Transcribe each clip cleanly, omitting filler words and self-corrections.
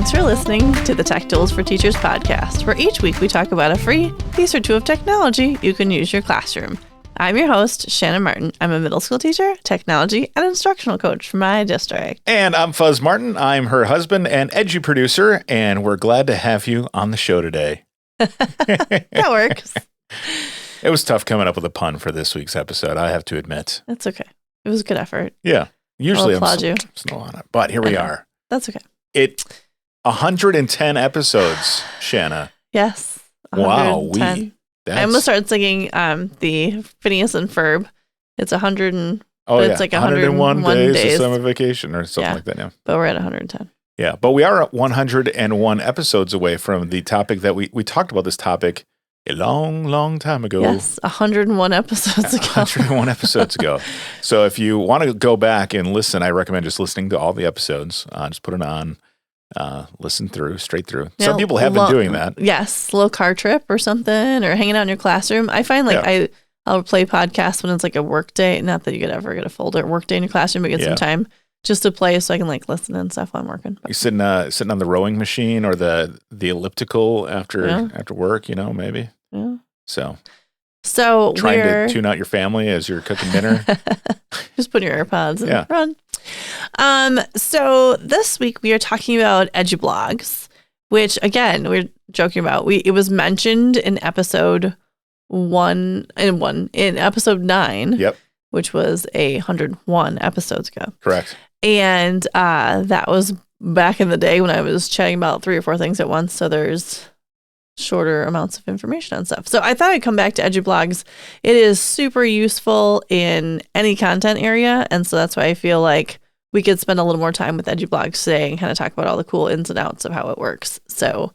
Thanks for listening to the Tech Tools for Teachers podcast, where each week we talk about a free piece or two of technology you can use in your classroom. I'm your host, Shannon Martin. I'm a middle school teacher, technology, and instructional coach for my district. And I'm Fuzz Martin. I'm her husband and edu producer, and we're glad to have you on the show today. That works. It was tough coming up with a pun for this week's episode, I have to admit. That's okay. It was a good effort. Yeah. Usually I'll applaud you. Slow on it, but here we are. That's okay. 110 episodes, Shanna. Yes. 110. Wow. I'm going to start singing the Phineas and Ferb. It's 100 and... it's like 101 days of summer vacation or something like that now. But we're at 110. Yeah, but we are at 101 episodes away from the topic that we talked about this topic a long, long time ago. Yes, 101 episodes ago. 101 episodes ago. So if you want to go back and listen, I recommend just listening to all the episodes. Just put it on, listen straight through. Some people have been doing that. Yes, a little car trip or something, or hanging out in your classroom. I find I'll play podcasts when it's like a work day. Not that you could ever get a full work day in your classroom, but get some time just to play so I can like listen and stuff while I'm working. You sitting on the rowing machine or the elliptical after work, maybe. Yeah. So trying to tune out your family as you're cooking dinner. Just put your AirPods and run. So this week we are talking about Edublogs, which again we're joking about. It was mentioned in episode 9. Yep. Which was 101 episodes ago. Correct. And that was back in the day when I was chatting about 3 or 4 things at once. So there's shorter amounts of information on stuff. So I thought I'd come back to Edublogs. It is super useful in any content area. And so that's why I feel like we could spend a little more time with Edublogs today and kind of talk about all the cool ins and outs of how it works. So,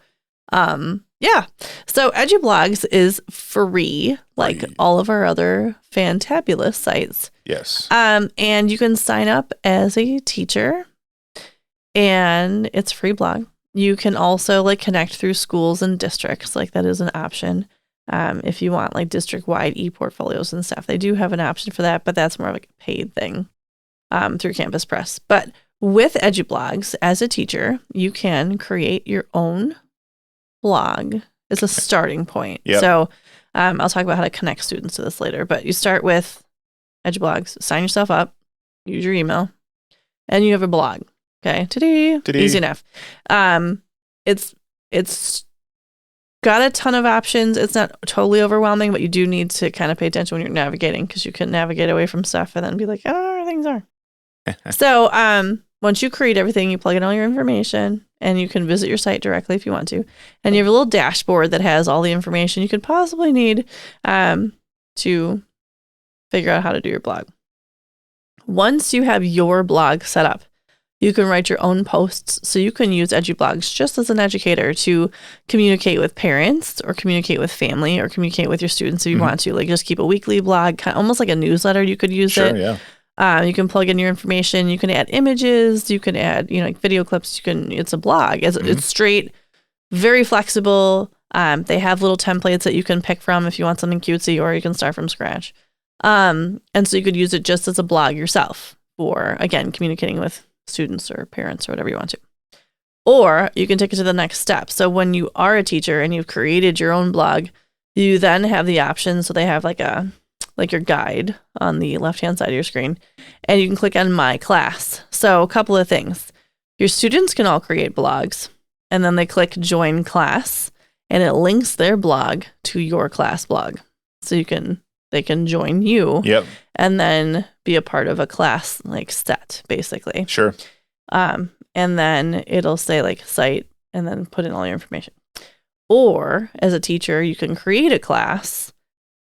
So Edublogs is free, like all of our other fantabulous sites. Yes. And you can sign up as a teacher, and it's a free blog. You can also like connect through schools and districts, like that is an option. If you want like district-wide e-portfolios and stuff, they do have an option for that, but that's more of like a paid thing through Campus Press. But with Edublogs, as a teacher, you can create your own blog. It's a starting point. Yep. So I'll talk about how to connect students to this later, but you start with Edublogs, sign yourself up, use your email, and you have a blog. Okay. Ta-da. Easy enough. It's got a ton of options. It's not totally overwhelming, but you do need to kind of pay attention when you're navigating, because you can navigate away from stuff and then be like, I don't know where things are. So once you create everything, you plug in all your information, and you can visit your site directly if you want to. And you have a little dashboard that has all the information you could possibly need to figure out how to do your blog. Once you have your blog set up, you can write your own posts. So you can use Edublogs just as an educator to communicate with parents or communicate with family or communicate with your students if you want to. Like just keep a weekly blog, kind of almost like a newsletter. You could use it. Yeah. You can plug in your information. You can add images. You can add, like video clips. It's a blog. It's straight, very flexible. They have little templates that you can pick from if you want something cutesy, or you can start from scratch. And so you could use it just as a blog yourself for, again, communicating with students or parents or whatever you want to. Or you can take it to the next step. So when you are a teacher and you've created your own blog, you then have the option. So they have like your guide on the left-hand side of your screen, and you can click on My Class. So a couple of things. Your students can all create blogs, and then they click Join Class, and it links their blog to your class blog. So they can join you. Yep. And then be a part of a class like set, basically. Sure. And then it'll say like site and then put in all your information. Or as a teacher, you can create a class,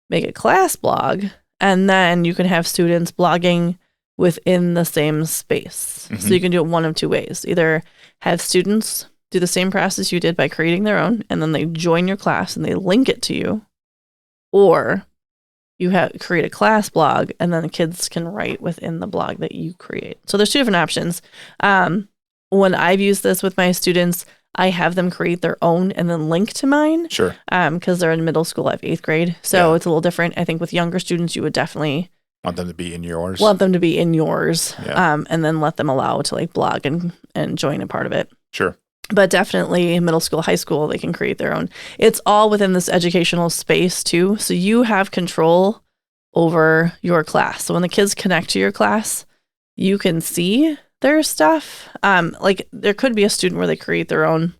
make a class blog, and then you can have students blogging within the same space. So you can do it one of 2 ways. Either have students do the same process you did by creating their own, and then they join your class and they link it to you, or you create a class blog, and then the kids can write within the blog that you create. So there's 2 different options. When I've used this with my students, I have them create their own and then link to mine. Sure. Because they're in middle school, I have 8th grade. So it's a little different. I think with younger students, you would definitely want them to be in yours. Yeah. And then let them allow to like blog and join a part of it. Sure. But definitely middle school, high school, they can create their own. It's all within this educational space too. So you have control over your class. So when the kids connect to your class, you can see their stuff. Like there could be a student where they create their own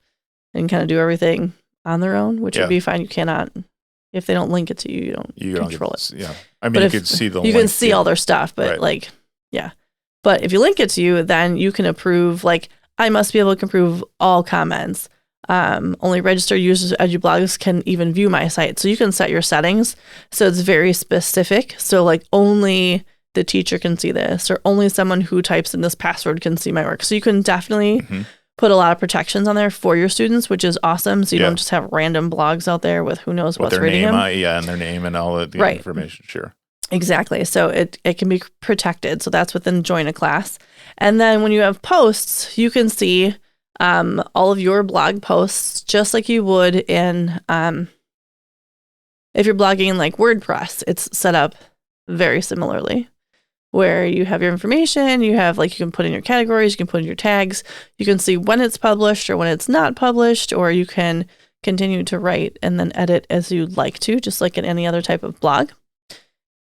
and kind of do everything on their own, which would be fine. You cannot, if they don't link it to you, you don't control it. Yeah. I mean, you could see the You can see all their stuff, but But if you link it to you, then you can approve, like, I must be able to approve all comments. Only registered users of Edublogs can even view my site. So you can set your settings. So it's very specific. So like only the teacher can see this, or only someone who types in this password can see my work. So you can definitely put a lot of protections on there for your students, which is awesome. So you don't just have random blogs out there with who knows what's reading them. And their name and all of the information. Sure. Exactly. So it can be protected. So that's within join a class. And then when you have posts, you can see all of your blog posts just like you would in if you're blogging in like WordPress. It's set up very similarly, where you have your information, you have like you can put in your categories, you can put in your tags, you can see when it's published or when it's not published, or you can continue to write and then edit as you'd like to, just like in any other type of blog.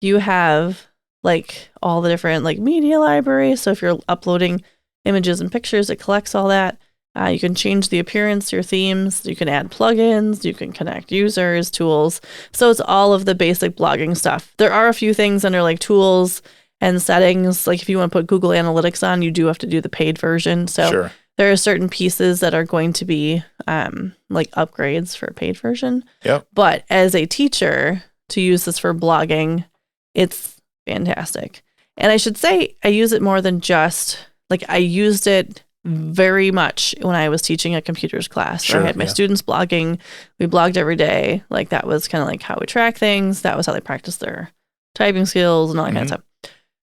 You have like all the different like media libraries. So if you're uploading images and pictures, it collects all that. You can change the appearance, your themes. You can add plugins. You can connect users, tools. So it's all of the basic blogging stuff. There are a few things under like tools and settings. Like if you want to put Google Analytics on, you do have to do the paid version. So there are certain pieces that are going to be like upgrades for a paid version. Yep. But as a teacher, to use this for blogging, it's fantastic. And I should say I use it more than just, like I used it very much when I was teaching a computers class. Where I had my students blogging. We blogged every day. Like that was kind of like how we track things. That was how they practice their typing skills and all that kind of stuff.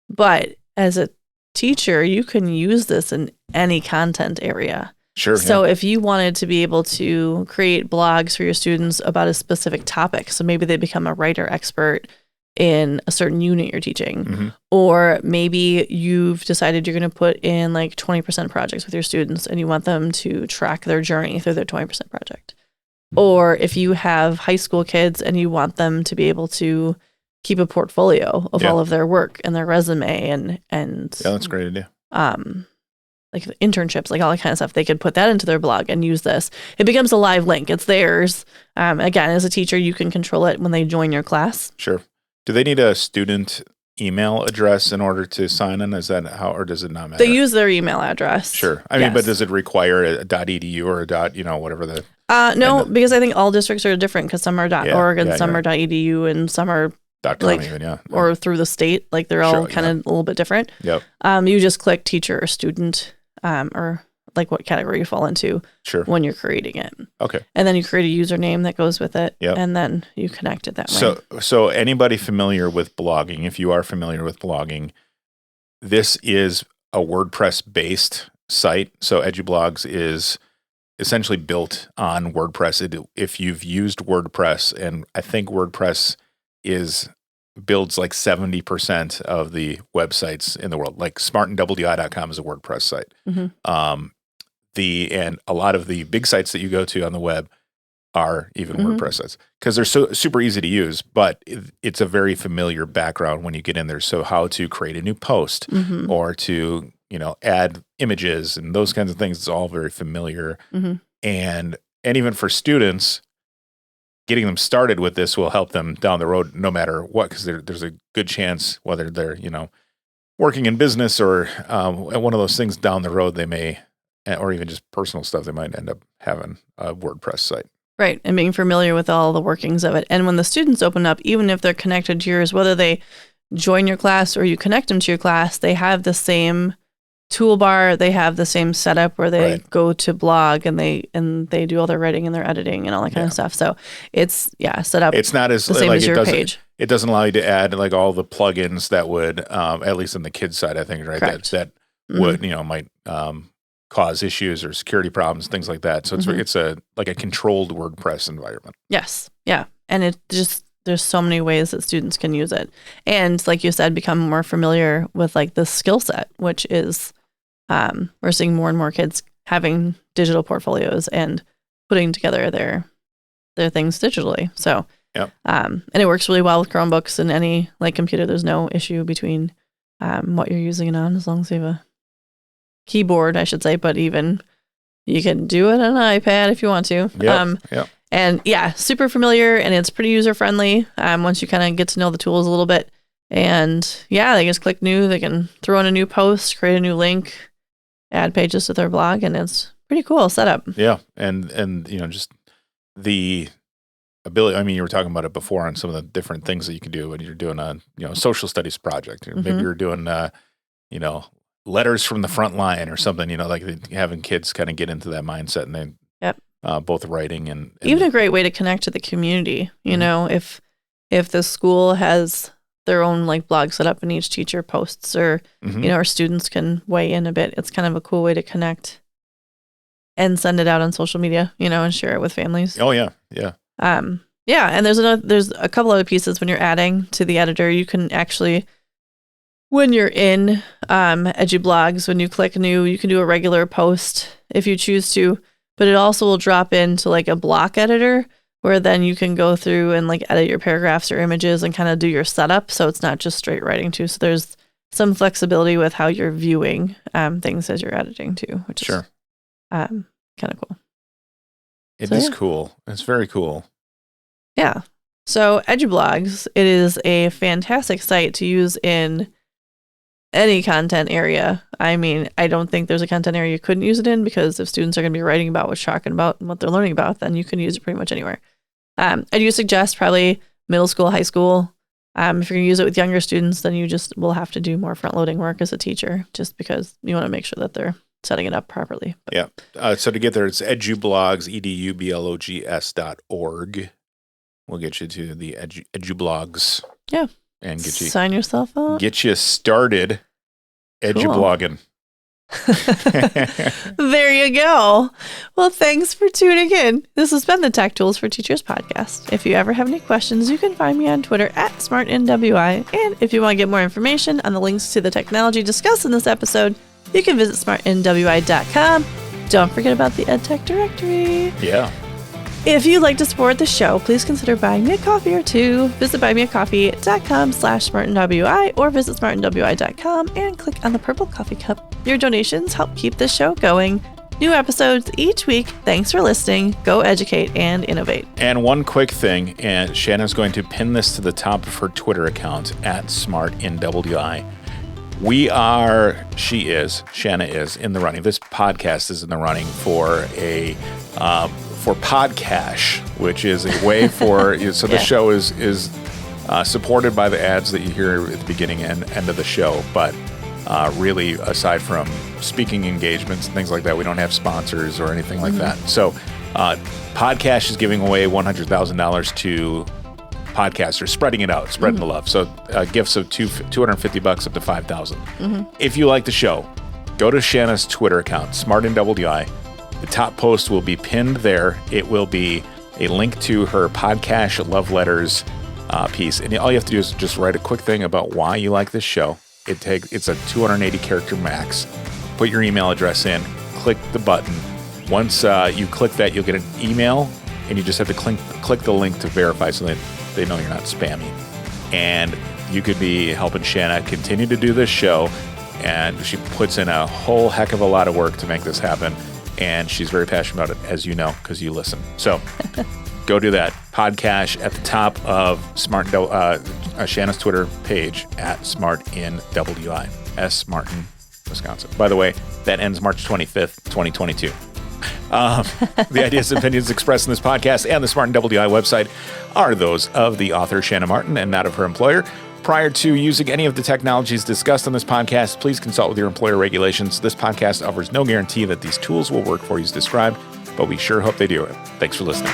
But as a teacher, you can use this in any content area. Sure. So if you wanted to be able to create blogs for your students about a specific topic, so maybe they become a writer expert in a certain unit you're teaching, or maybe you've decided you're going to put in like 20% projects with your students and you want them to track their journey through their 20% project. Or if you have high school kids and you want them to be able to keep a portfolio of all of their work and their resume and that's a great idea. Like internships, like all that kind of stuff, they could put that into their blog and use this. It becomes a live link. It's theirs. Again, as a teacher, you can control it when they join your class. Sure. Do they need a student email address in order to sign in? Is that how, or does it not matter? They use their email address. Sure. I mean, but does it require a .edu or a whatever the? No, because I think all districts are different, because some are .org and some are .edu and some are .com like, even, or through the state. Like they're all kind of a little bit different. Yep. You just click teacher or student, or like what category you fall into when you're creating it. Okay. And then you create a username that goes with it. Yep. And then you connect it that way. So anybody familiar with blogging, if you are familiar with blogging, this is a WordPress-based site. So Edublogs is essentially built on WordPress. If you've used WordPress, and I think WordPress builds like 70% of the websites in the world. Like smartandwi.com is a WordPress site. And a lot of the big sites that you go to on the web are even WordPress sites, because they're so super easy to use, but it's a very familiar background when you get in there. So how to create a new post or to, add images and those kinds of things, it's all very familiar. And even for students, getting them started with this will help them down the road no matter what, because there's a good chance, whether they're, working in business or one of those things down the road, they may, or even just personal stuff, they might end up having a WordPress site. Right. And being familiar with all the workings of it. And when the students open up, even if they're connected to yours, whether they join your class or you connect them to your class, they have the same toolbar, they have the same setup where they go to blog and they do all their writing and their editing and all that kind of stuff. So it's set up. It's not as the same like as your page. It doesn't allow you to add like all the plugins that would, at least on the kids side, I think, right? That would might cause issues or security problems, things like that. So it's a controlled WordPress environment. Yes, yeah, and there's so many ways that students can use it, and like you said, become more familiar with like the skill set, which is we're seeing more and more kids having digital portfolios and putting together their things digitally. So, and it works really well with Chromebooks and any like computer. There's no issue between what you're using it on, as long as you have a keyboard, I should say, but even you can do it on an iPad if you want to. And yeah, super familiar, and it's pretty user friendly once you kind of get to know the tools a little bit. And yeah, they just click new, they can throw in a new post, create a new link, add pages to their blog, and it's pretty cool setup. Yeah. And you know, just the ability, I mean, you were talking about it before on some of the different things that you can do when you're doing a, you know, social studies project. Maybe you're doing, you know, letters from the front line or something, you know, like having kids kind of get into that mindset, and then both writing and even a great way to connect to the community. You know, if the school has their own like blog set up and each teacher posts, or you know, our students can weigh in a bit, it's kind of a cool way to connect and send it out on social media, you know, and share it with families. Oh yeah. And there's a couple other pieces when you're adding to the editor. You can actually, when you're in Edublogs, when you click new, you can do a regular post if you choose to, but it also will drop into like a block editor where then you can go through and like edit your paragraphs or images and kind of do your setup. So it's not just straight writing too. So there's some flexibility with how you're viewing things as you're editing too, which is kind of cool. It is cool. It's very cool. Yeah. So Edublogs, it is a fantastic site to use in any content area. I mean, I don't think there's a content area you couldn't use it in, because if students are going to be writing about what's talking about and what they're learning about, then you can use it pretty much anywhere. I do suggest probably middle school, high school. If you're going to use it with younger students, then you just will have to do more front-loading work as a teacher, just because you want to make sure that they're setting it up properly. Yeah. So to get there, it's Edublogs, edublogs.org. We'll get you to the Edublogs. Yeah. And get you sign yourself up. Get you started edublogging. There you go. Well, thanks for tuning in. This has been the Tech Tools for Teachers podcast. If you ever have any questions, you can find me on Twitter @SmartNWI. And if you want to get more information on the links to the technology discussed in this episode, you can visit smartnwi.com. Don't forget about the EdTech Directory. Yeah. If you'd like to support the show, please consider buying me a coffee or two. Visit buymeacoffee.com/SmartNWI or visit smartnwi.com and click on the purple coffee cup. Your donations help keep this show going. New episodes each week. Thanks for listening. Go educate and innovate. And one quick thing, and Shanna's going to pin this to the top of her Twitter account @SmartNWI. Shanna is in the running. This podcast is in the running for Podcash, which is a way for so the show is supported by the ads that you hear at the beginning and end of the show, but really, aside from speaking engagements and things like that, we don't have sponsors or anything like that. So Podcash is giving away $100,000 to podcasters, spreading it out, spreading the love. So gifts of $250 up to $5,000. If you like the show, go to Shanna's Twitter account, SmartNWI. The top post will be pinned there. It will be a link to her Podcash Love Letters piece. And all you have to do is just write a quick thing about why you like this show. It's a 280 character max. Put your email address in, click the button. Once you click that, you'll get an email, and you just have to click the link to verify so that they know you're not spammy. And you could be helping Shanna continue to do this show, and she puts in a whole heck of a lot of work to make this happen. And she's very passionate about it, as you know, because you listen. So go do that. Podcash at the top of Shanna's Twitter page @SmartNWI. S. Martin, Wisconsin. By the way, that ends March 25th, 2022. The ideas and opinions expressed in this podcast and the SmartNWI website are those of the author, Shanna Martin, and not of her employer. Prior to using any of the technologies discussed on this podcast, please consult with your employer regulations. This podcast offers no guarantee that these tools will work for you as described, but we sure hope they do. Thanks for listening.